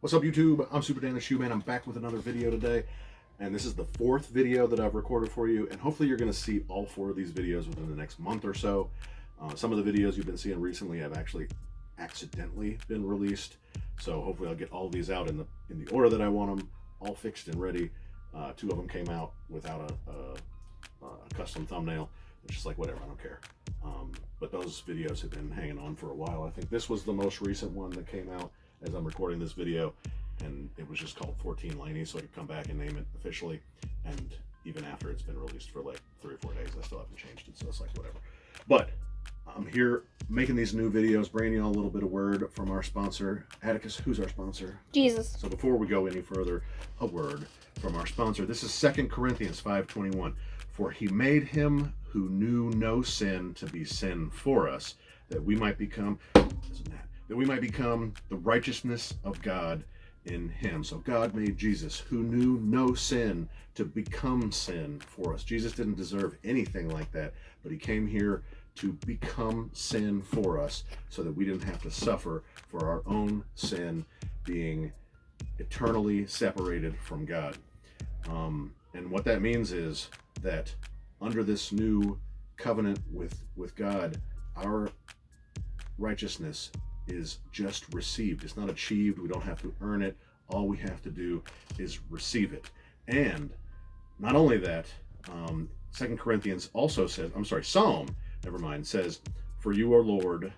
What's up, YouTube? I'm Super Dan the Shoe Man. I'm back with another video today, and this is the fourth video that I've recorded for you, and hopefully you're going to see all four of these videos within the next month or so. Some of the videos you've been seeing recently have actually accidentally been released, so hopefully I'll get all of these out in the order that I want them, all fixed and ready. Two of them came out without a custom thumbnail. It's just like, whatever, I don't care. But those videos have been hanging on for a while. I think this was the most recent one that came out as I'm recording this video, and it was just called 14 Laney, so I could come back and name it officially. And even after it's been released for like 3 or 4 days, I still haven't changed it, so it's like, whatever. But I'm here making these new videos, bringing you all a little bit of word from our sponsor. Atticus, who's our sponsor? Jesus. So before we go any further, a word from our sponsor. This is 2 Corinthians 5:21. For he made him who knew no sin to be sin for us, that we might become, the righteousness of God in him. So God made Jesus, who knew no sin, to become sin for us. Jesus didn't deserve anything like that, but he came here to become sin for us so that we didn't have to suffer for our own sin, being eternally separated from God. And what that means is that under this new covenant with God, our righteousness is just received. It's not achieved. We don't have to earn it. All we have to do is receive it. And not only that, 2 Corinthians also says, Psalm, says, for you, O Lord,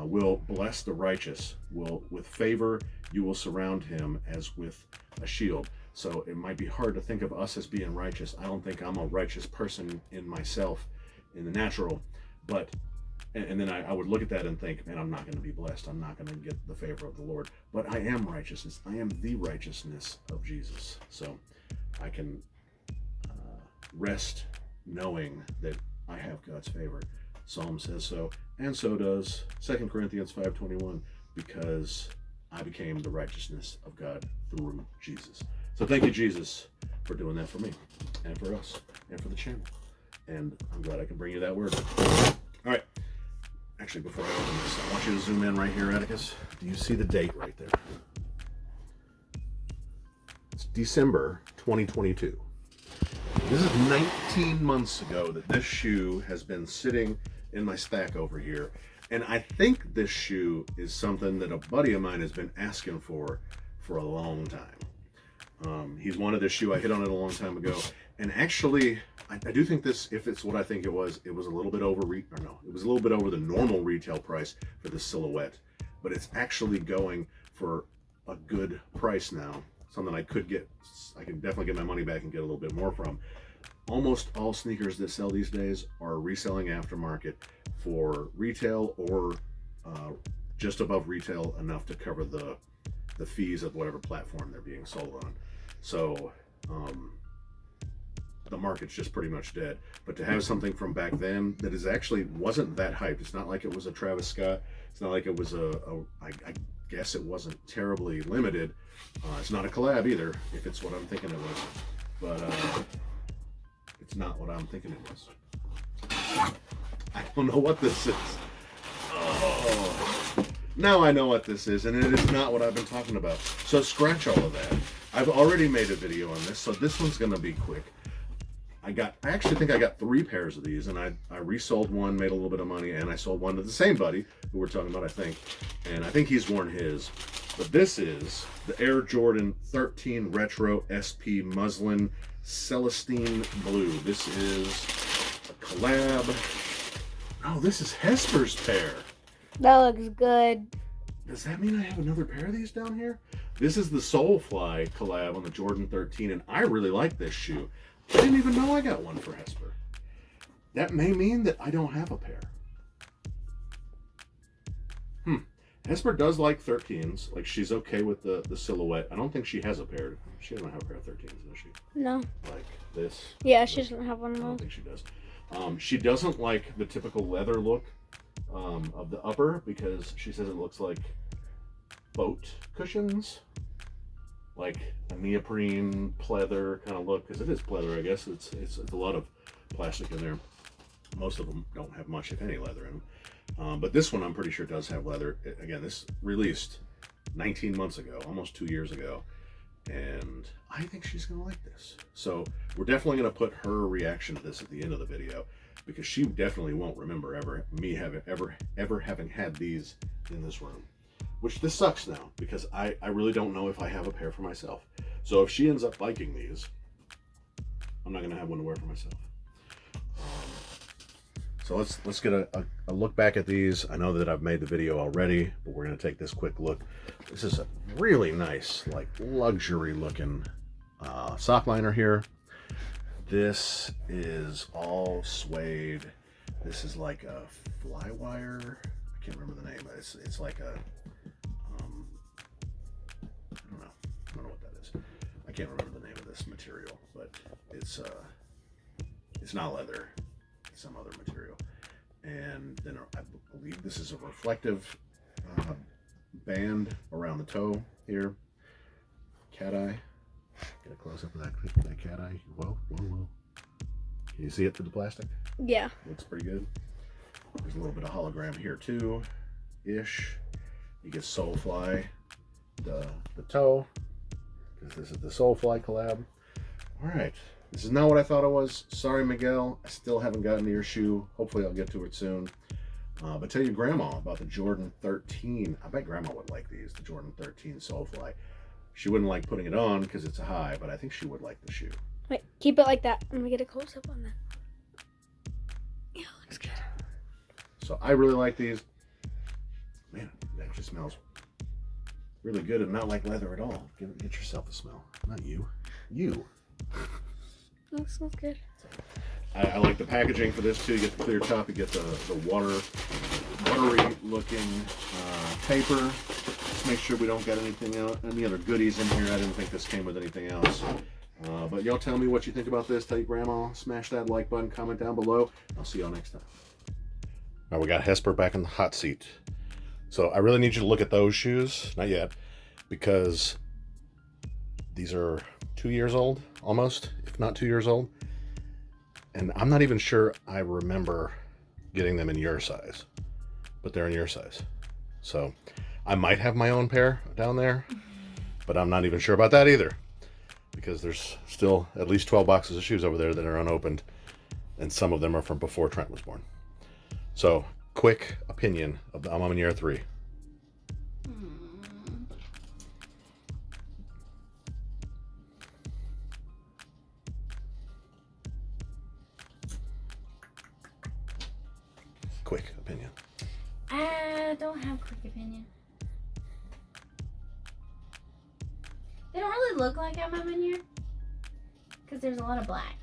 will bless the righteous, with favor you will surround him as with a shield. So it might be hard to think of us as being righteous. I don't think I'm a righteous person in myself, in the natural, but and then I would look at that and think, man, I'm not going to be blessed. I'm not going to get the favor of the Lord. But I am righteousness. I am the righteousness of Jesus. So I can rest knowing that I have God's favor. Psalm says so, and so does 2 Corinthians 5:21, because I became the righteousness of God through Jesus. So thank you, Jesus, for doing that for me and for us and for the channel. And I'm glad I can bring you that word. All right. Actually, before I open this, I want you to zoom in right here, Atticus. Do you see the date right there? It's December 2022. This is 19 months ago that this shoe has been sitting in my stack over here. And I think this shoe is something that a buddy of mine has been asking for a long time. He's wanted this shoe. I hit on it a long time ago. And actually, I do think this, if it's what I think it was a little bit over, it was a little bit over the normal retail price for this silhouette. But it's actually going for a good price now. Something I could definitely get my money back and get a little bit more from. Almost all sneakers that sell these days are reselling aftermarket for retail or just above retail enough to cover the fees of whatever platform they're being sold on. So the market's just pretty much dead. But to have something from back then that is actually wasn't that hyped. It's not like it was a Travis Scott. It's not like it was I guess it wasn't terribly limited. It's not a collab either, if it's what I'm thinking it was. But it's not what I'm thinking it was. I don't know what this is. Oh. Now I know what this is, and it is not what I've been talking about. So scratch all of that. I've already made a video on this, so this one's gonna be quick. I actually think I got 3 pairs of these, and I resold one, made a little bit of money, and I sold one to the same buddy who we're talking about, I think. And I think he's worn his. But this is the Air Jordan 13 Retro SP Muslin Celestine Blue. This is a collab. Oh, this is Hesper's pair. That looks good. Does that mean I have another pair of these down here? This is the Soulfly collab on the Jordan 13, and I really like this shoe. I didn't even know I got one for Hesper. That may mean that I don't have a pair. Hesper does like 13s. Like, she's okay with the silhouette. I don't think she has a pair. She doesn't have a pair of 13s, does she? No. Like this? Yeah, she doesn't have one of I don't those. think she does. She doesn't like the typical leather look of the upper, because she says it looks like boat cushions. Like a neoprene pleather kind of look, because it is pleather, I guess. It's a lot of plastic in there. Most of them don't have much, if any, leather in them. But this one I'm pretty sure does have leather. Again, this released 19 months ago, almost 2 years ago. And I think she's going to like this. So we're definitely going to put her reaction to this at the end of the video, because she definitely won't remember ever having had these in this room. Which this sucks now, because I really don't know if I have a pair for myself. So if she ends up liking these, I'm not going to have one to wear for myself. So let's get a look back at these. I know that I've made the video already, but we're going to take this quick look. This is a really nice, like, luxury looking sock liner here. This is all suede. This is like a Flywire. I can't remember the name. It's like a I don't know what that is. I can't remember the name of this material, but it's not leather. It's some other material. And then I believe this is a reflective band around the toe here. Cat eye. Get a close up of that cat eye. Whoa. Can you see it through the plastic? Yeah. Looks pretty good. There's a little bit of hologram here too, ish. You get Soulfly, the toe, because this is the Soulfly collab. All right, this is not what I thought it was. Sorry, Miguel. I still haven't gotten to your shoe. Hopefully, I'll get to it soon. But tell your grandma about the Jordan 13. I bet grandma would like these, the Jordan 13 Soulfly. She wouldn't like putting it on because it's a high, but I think she would like the shoe. Wait, keep it like that. Let me get a close up on that. Yeah, looks good. So I really like these. Man, that just smells really good and not like leather at all. Get yourself a smell. Not you. You. That smells good. I like the packaging for this too. You get the clear top. You get the watery looking paper. Just make sure we don't got any other goodies in here. I didn't think this came with anything else. But y'all tell me what you think about this. Tell your grandma. Smash that like button. Comment down below. I'll see y'all next time. All right, we got Hesper back in the hot seat. So I really need you to look at those shoes. Not yet, because these are 2 years old, almost, if not 2 years old. And I'm not even sure I remember getting them in your size, but they're in your size. So I might have my own pair down there, but I'm not even sure about that either, because there's still at least 12 boxes of shoes over there that are unopened, and some of them are from before Trent was born. So, quick opinion of the A Ma Maniére 3. Quick opinion. I don't have quick opinion. They don't really look like A Ma Maniére because there's a lot of black.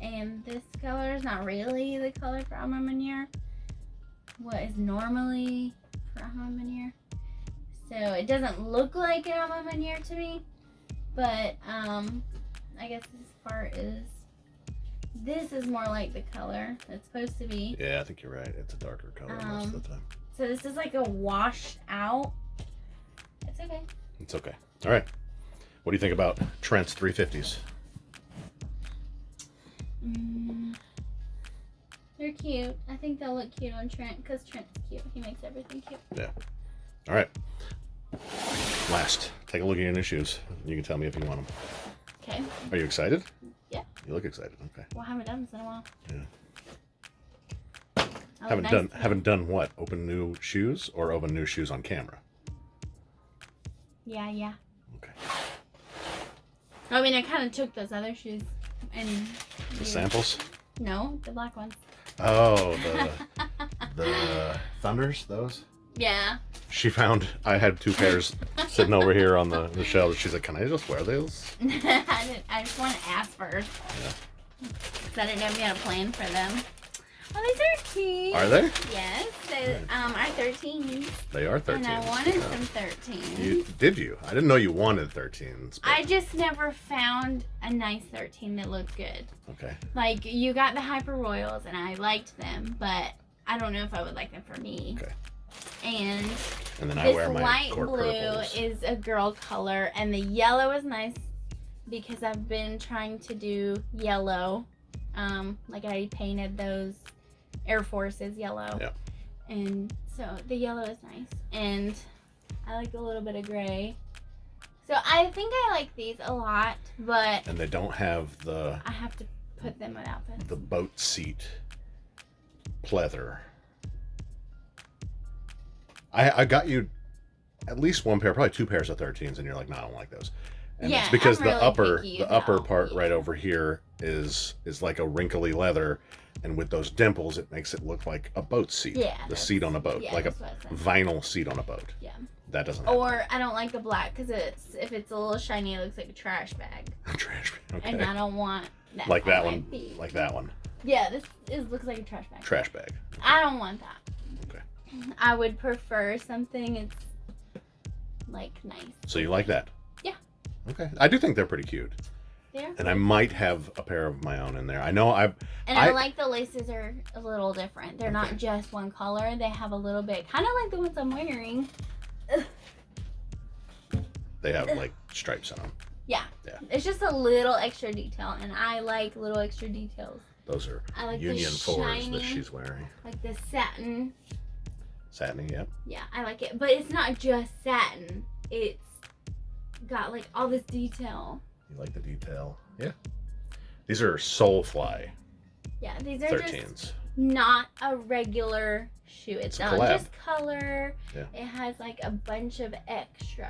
And this color is not really the color for A Ma Maniére. What is normally for A Ma Maniére. So it doesn't look like an A Ma Maniére to me. But I guess this part is, this is more like the color it's supposed to be. Yeah, I think you're right. It's a darker color most of the time. So this is like a washed out. It's okay. It's okay. All right. What do you think about Trent's 350s? They're cute. I think they'll look cute on Trent because Trent's cute. He makes everything cute. Yeah. All right. Last, take a look at your new shoes. You can tell me if you want them. Okay. Are you excited? Yeah. You look excited. Okay. Well, I haven't done this in a while. Yeah. Haven't done what? Open new shoes or open new shoes on camera? Yeah. Okay. I mean, I kind of took those other shoes and The samples? No, the black ones. Oh, the Thunders, those? Yeah. She found I had 2 pairs sitting over here on the shelf. She's like, "Can I just wear those?" I just want to ask first. Yeah. Because I didn't know if you had a plan for them. Oh, these are cute. Are they? Yes. They are 13s. They are 13s. And I wanted some 13s. Did you? I didn't know you wanted 13s. But... I just never found a nice 13 that looked good. Okay. Like, you got the Hyper Royals, and I liked them, but I don't know if I would like them for me. Okay. And then I this wear my light court blue purples. is a girl color, and the yellow is nice because I've been trying to do yellow. Like I painted those Air Forces yellow. Yeah. And so the yellow is nice. And I like a little bit of gray. So I think I like these a lot, but And they don't have the I have to put them with outfits. boat seat pleather. I got you at least one pair, probably two pairs of 13s, and you're like, no, I don't like those. And Yeah, it's because I'm really picky the upper about- part right yeah. over here is like a wrinkly leather, and with those dimples, it makes it look like a boat seat. Yeah, the that's- seat on a boat, yeah, like a that's what I said. vinyl seat on a boat. Yeah. That doesn't. Have Or I don't like the black because if it's a little shiny, it looks like a trash bag, that. Trash. Okay. and I don't want that. Like that on my one. feet. Like that one. Yeah, looks like a trash bag. Trash bag. I don't want that. Okay. I would prefer something it's like nice. So you like that? Yeah. Okay. I do think they're pretty cute. There. And I might have a pair of my own in there. I know And I- I like the laces are a little different. They're not Okay. just one color. They have a little bit, kind of like the ones I'm wearing. they have like stripes on them. Yeah. Yeah. It's just a little extra detail, and I like little extra details. Those are I like Union the 4s that shiny, she's wearing. like the satin. Satiny, yep. Yeah, I like it. But it's not just satin. It's got like all this detail. You like the detail. Yeah. These are Soulfly Yeah, these are 13s. just not a regular shoe. It's a not collab. just color. Yeah. It has like a bunch of extra.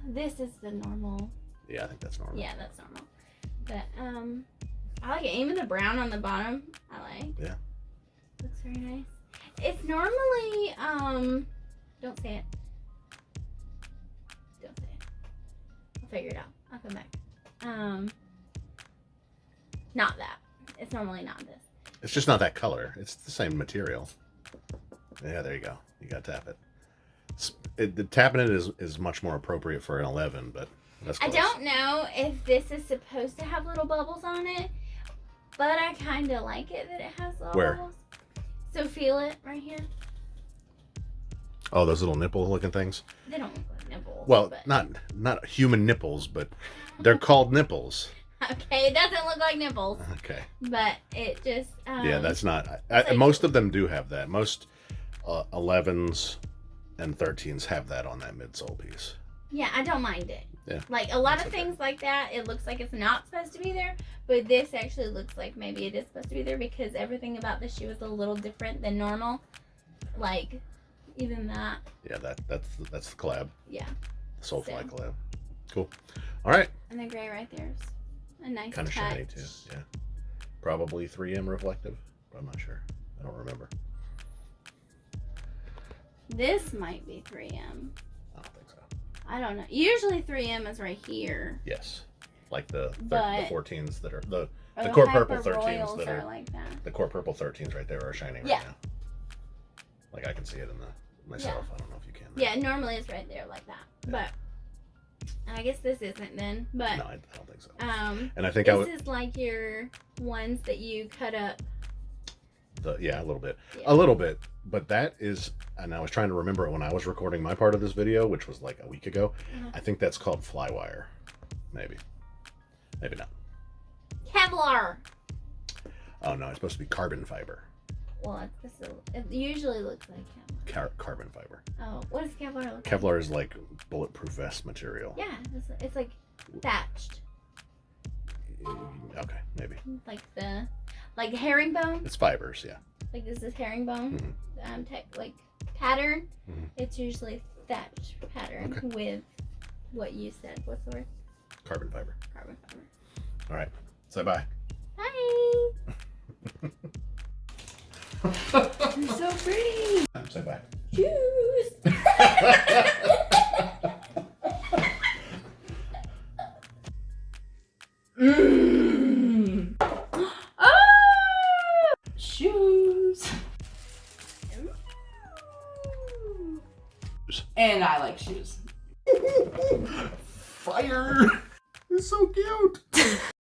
This is the normal. Yeah, I think that's normal. Yeah, that's normal. But I like it. Even the brown on the bottom, I like. Yeah. Looks very nice. It's normally don't say it. Don't say it. I'll figure it out. I'll come back. Not that. It's normally not this. It's just not that color. It's the same material. Yeah, there you go. You got to tap it. The tapping it is much more appropriate for an 11, but that's I close. don't know if this is supposed to have little bubbles on it, but I kind of like it that it has little Where? bubbles. So feel it right here. Oh, those little nipple looking things? They don't look like nipples. Well, but... not human nipples, but they're called nipples. Okay, it doesn't look like nipples, Okay. but it just. Yeah, that's not. like- Most of them do have that. Most 11s and 13s have that on that midsole piece. Yeah, I don't mind it. Yeah, Like a lot that's of okay. things like that, it looks like it's not supposed to be there, but this actually looks like maybe it is supposed to be there because everything about the shoe is a little different than normal. Like, even that. Yeah, that's the collab. Yeah. Soulfly So. collab. Cool. All right. And the gray right there is a nice Kind of touch. shiny too. Yeah. Probably 3M reflective, but I'm not sure. I don't remember. This might be 3M. I don't think so. I don't know. Usually 3M is right here. Yes. Like the But- 14s that are the Or The core purple Hyper 13s Royals that are are- like that. the core purple 13s right there are shining Yeah. right now. Like I can see it in the myself. I don't know if you can. Yeah, normally it's right there like that. Yeah. But I guess this isn't then. But No, I don't think so. And I think this is like your ones that you cut up. yeah, a little bit. Yeah. A little bit. But that is, and I was trying to remember it when I was recording my part of this video, which was like a week ago. Uh-huh. I think that's called Flywire. Maybe. Maybe not. Kevlar. Oh no, it's supposed to be carbon fiber. Well, it usually looks like Kevlar. Carbon fiber. Oh, what does Kevlar look like? Kevlar is like bulletproof vest material. Yeah, it's like thatched. Okay, maybe. Like herringbone. It's fibers, yeah. Like this is herringbone. Mhm. Like pattern. Mhm. It's usually thatched pattern Okay. with what you said. What's the word? Carbon fiber. Carbon fiber. All right. Say bye. Hi. You're so pretty. Say bye. Shoes. Oh! Shoes. And I like shoes. Fire! It's so cute.